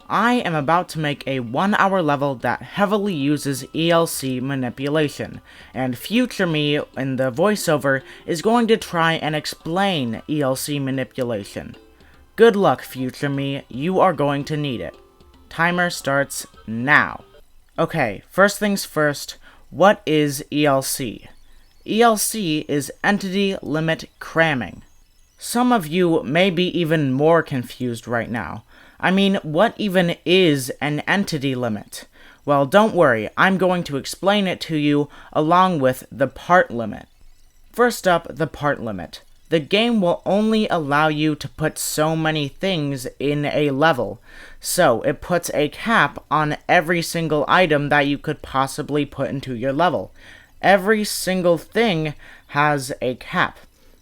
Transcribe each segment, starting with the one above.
I am about to make a 1-hour level that heavily uses ELC manipulation, and future me in the voiceover is going to try and explain ELC manipulation. Good luck, future me, you are going to need it. Timer starts now. Okay, first things first, what is ELC? ELC is Entity Limit Cramming. Some of you may be even more confused right now. I mean, what even is an entity limit? Well, don't worry, I'm going to explain it to you along with the part limit. First up, the part limit. The game will only allow you to put so many things in a level, so it puts a cap on every single item that you could possibly put into your level. Every single thing has a cap.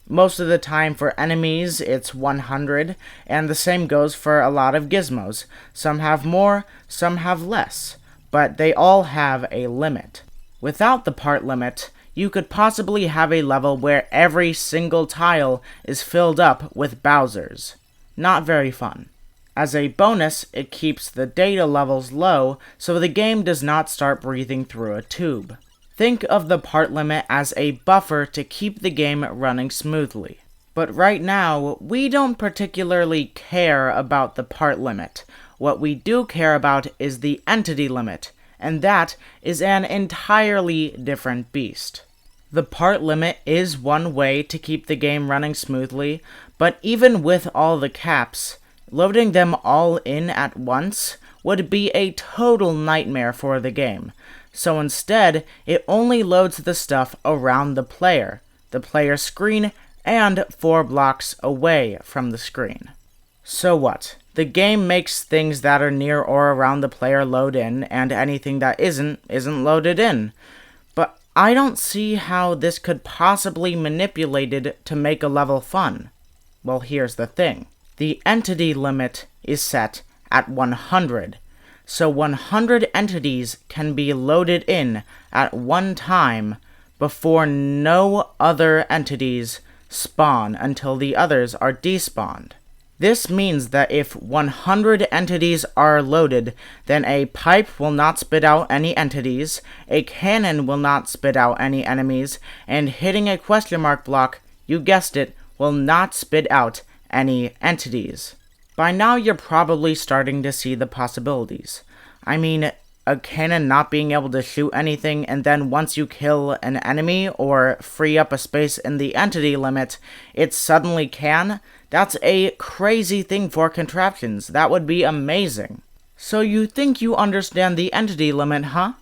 Most of the time for enemies, it's 100, and the same goes for a lot of gizmos. Some have more, some have less, but they all have a limit. Without the part limit, you could possibly have a level where every single tile is filled up with Bowsers. Not very fun. As a bonus, it keeps the data levels low so the game does not start breathing through a tube. Think of the part limit as a buffer to keep the game running smoothly. But right now, we don't particularly care about the part limit. What we do care about is the entity limit, and that is an entirely different beast. The part limit is one way to keep the game running smoothly, but even with all the caps, loading them all in at once would be a total nightmare for the game. So instead, it only loads the stuff around the player screen, and 4 blocks away from the screen. So what? The game makes things that are near or around the player load in, and anything that isn't loaded in. But I don't see how this could possibly be manipulated to make a level fun. Well, here's the thing. The entity limit is set at 100. So 100 entities can be loaded in at one time before no other entities spawn until the others are despawned. This means that if 100 entities are loaded, then a pipe will not spit out any entities, a cannon will not spit out any enemies, and hitting a question mark block, you guessed it, will not spit out any entities. By now you're probably starting to see the possibilities. I mean, a cannon not being able to shoot anything, and then once you kill an enemy or free up a space in the entity limit, it suddenly can? That's a crazy thing for contraptions. That would be amazing. So you think you understand the entity limit, huh?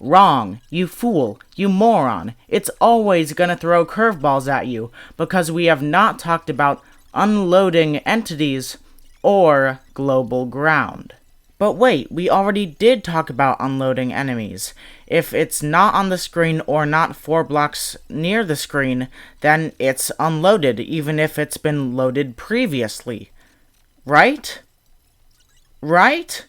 Wrong, you fool, you moron. It's always gonna throw curveballs at you, because we have not talked about unloading entities or global ground. But wait, we already did talk about unloading enemies. If it's not on the screen or not 4 blocks near the screen, then it's unloaded, even if it's been loaded previously. Right? Right?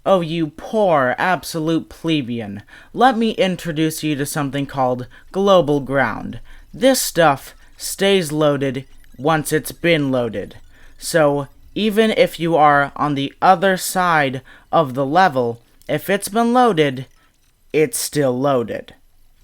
Oh, you poor, absolute plebeian. Let me introduce you to something called global ground. This stuff stays loaded once it's been loaded. So, even if you are on the other side of the level, if it's been loaded, it's still loaded.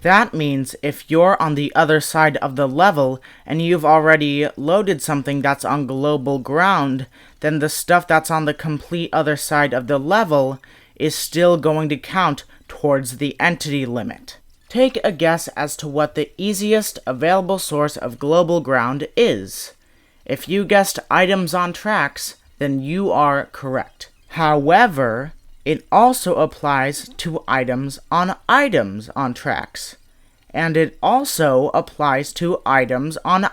That means if you're on the other side of the level and you've already loaded something that's on global ground, then the stuff that's on the complete other side of the level is still going to count towards the entity limit. Take a guess as to what the easiest available source of global ground is. If you guessed items on tracks, then you are correct. However, it also applies to items on tracks. And it also applies to items on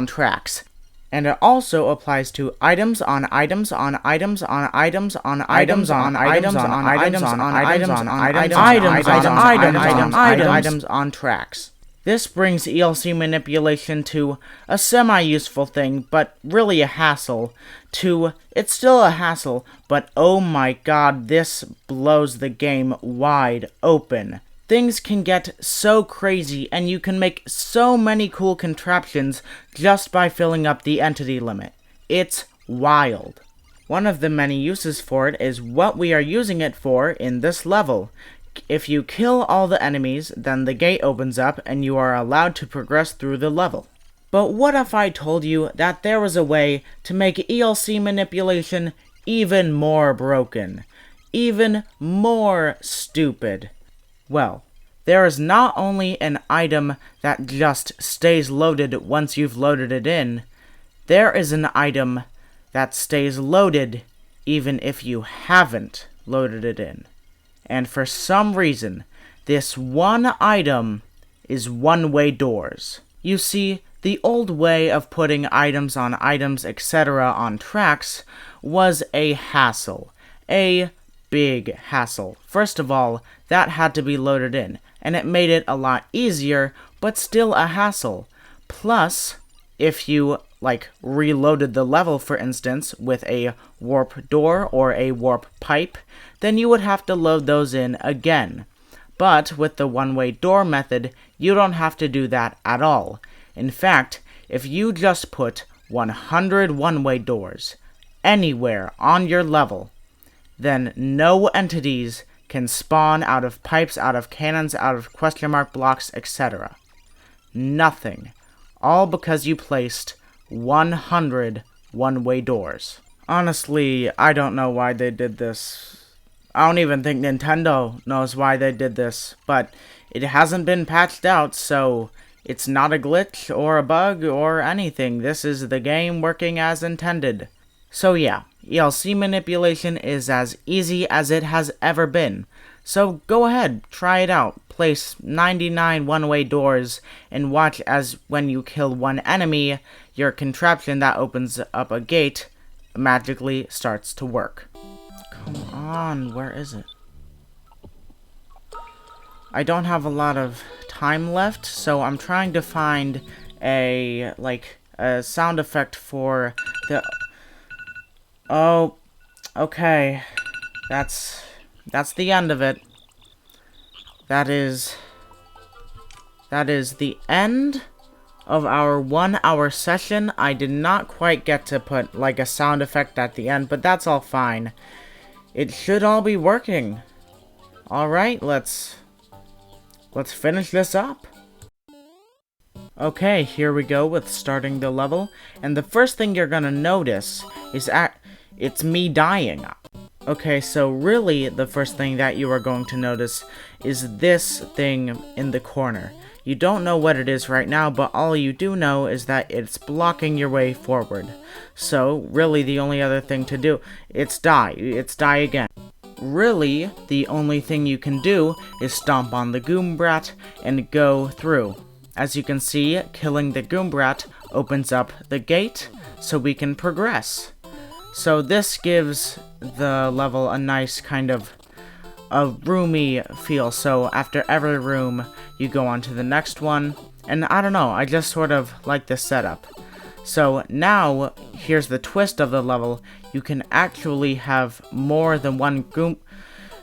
tracks. And it also applies to items on items on items on items on items on items on items on items on items on tracks. This brings ELC manipulation to a semi-useful thing, but really a hassle, to it's still a hassle, but oh my god, this blows the game wide open. Things can get so crazy, and you can make so many cool contraptions just by filling up the entity limit. It's wild. One of the many uses for it is what we are using it for in this level. If you kill all the enemies, then the gate opens up and you are allowed to progress through the level. But what if I told you that there was a way to make ELC manipulation even more broken? Even more stupid? Well, there is not only an item that just stays loaded once you've loaded it in, there is an item that stays loaded even if you haven't loaded it in. And for some reason, this one item is one-way doors. You see, the old way of putting items, etc. on tracks was a hassle. A big hassle. First of all, that had to be loaded in, and it made it a lot easier, but still a hassle. Plus, if you, reloaded the level, for instance, with a warp door or a warp pipe, then you would have to load those in again. But with the one-way door method, you don't have to do that at all. In fact, if you just put 100 one-way doors anywhere on your level, then no entities can spawn out of pipes, out of cannons, out of question mark blocks, etc. Nothing. All because you placed 100 one-way doors. Honestly, I don't know why they did this. I don't even think Nintendo knows why they did this, but it hasn't been patched out, so it's not a glitch or a bug or anything. This is the game working as intended. So yeah, ELC manipulation is as easy as it has ever been. So go ahead, try it out. Place 99 one-way doors and watch as when you kill one enemy, your contraption that opens up a gate magically starts to work. Come on, where is it? I don't have a lot of time left, so I'm trying to find a sound effect for the... Oh, okay. That's the end of it. That is the end of our 1 hour session. I did not quite get to put a sound effect at the end, but that's all fine. It should all be working. Alright, let's finish this up. Okay, here we go with starting the level, and the first thing you're gonna notice is it's me dying. Okay, so really the first thing that you are going to notice is this thing in the corner. You don't know what it is right now, but all you do know is that it's blocking your way forward. So, really the only other thing to do, it's die again. Really, the only thing you can do is stomp on the Goombrat and go through. As you can see, killing the Goombrat opens up the gate, so we can progress. So this gives the level a nice kind of a roomy feel, so after every room, you go on to the next one, and I don't know, I just sort of like this setup. So now, here's the twist of the level, you can actually have more than one Goomb.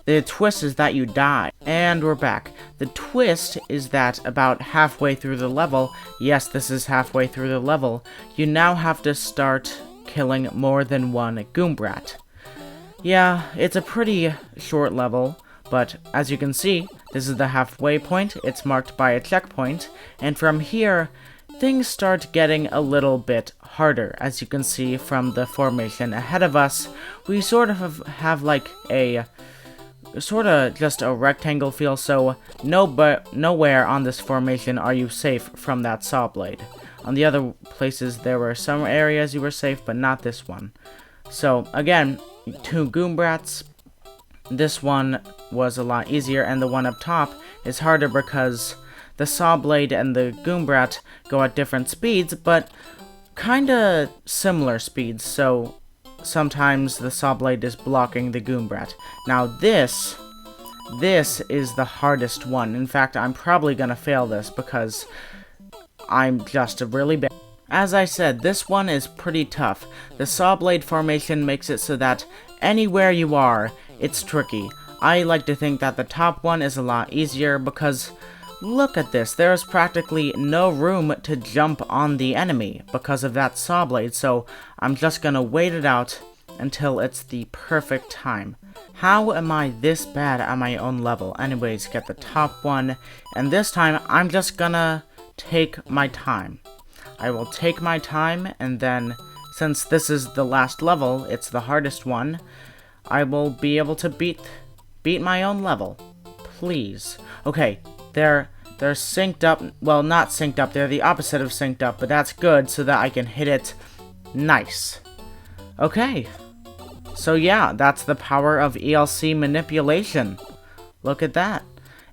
The twist is that you die. And we're back. The twist is that about halfway through the level, yes, this is halfway through the level, you now have to start killing more than one Goombrat. Yeah, it's a pretty short level, but as you can see, this is the halfway point, it's marked by a checkpoint, and from here, things start getting a little bit harder. As you can see from the formation ahead of us, we sort of have a just a rectangle feel, so nowhere on this formation are you safe from that saw blade. On the other places, there were some areas you were safe, but not this one. So, again, 2 Goombrats. This one was a lot easier, and the one up top is harder because the saw blade and the Goombrat go at different speeds, but kinda similar speeds, so sometimes the saw blade is blocking the Goombrat. Now this is the hardest one. In fact, I'm probably gonna fail this because I'm just really bad. As I said, this one is pretty tough. The saw blade formation makes it so that anywhere you are, it's tricky. I like to think that the top one is a lot easier because look at this, there's practically no room to jump on the enemy because of that saw blade, so I'm just gonna wait it out until it's the perfect time. How am I this bad at my own level? Anyways, get the top one, and this time I'm just gonna take my time. I will take my time, and then, since this is the last level, it's the hardest one, I will be able to beat my own level. Please. Okay, they're synced up. Well, not synced up, they're the opposite of synced up, but that's good so that I can hit it nice. Okay. So yeah, that's the power of ELC manipulation. Look at that.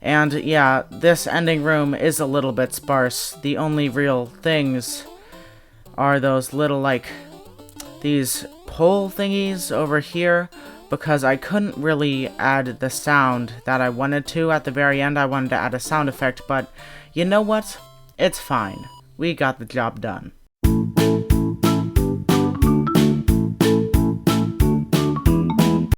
And yeah, this ending room is a little bit sparse. The only real things are those little, like, these pole thingies over here, because I couldn't really add the sound that I wanted to at the very end. I wanted to add a sound effect, but you know what? It's fine. We got the job done.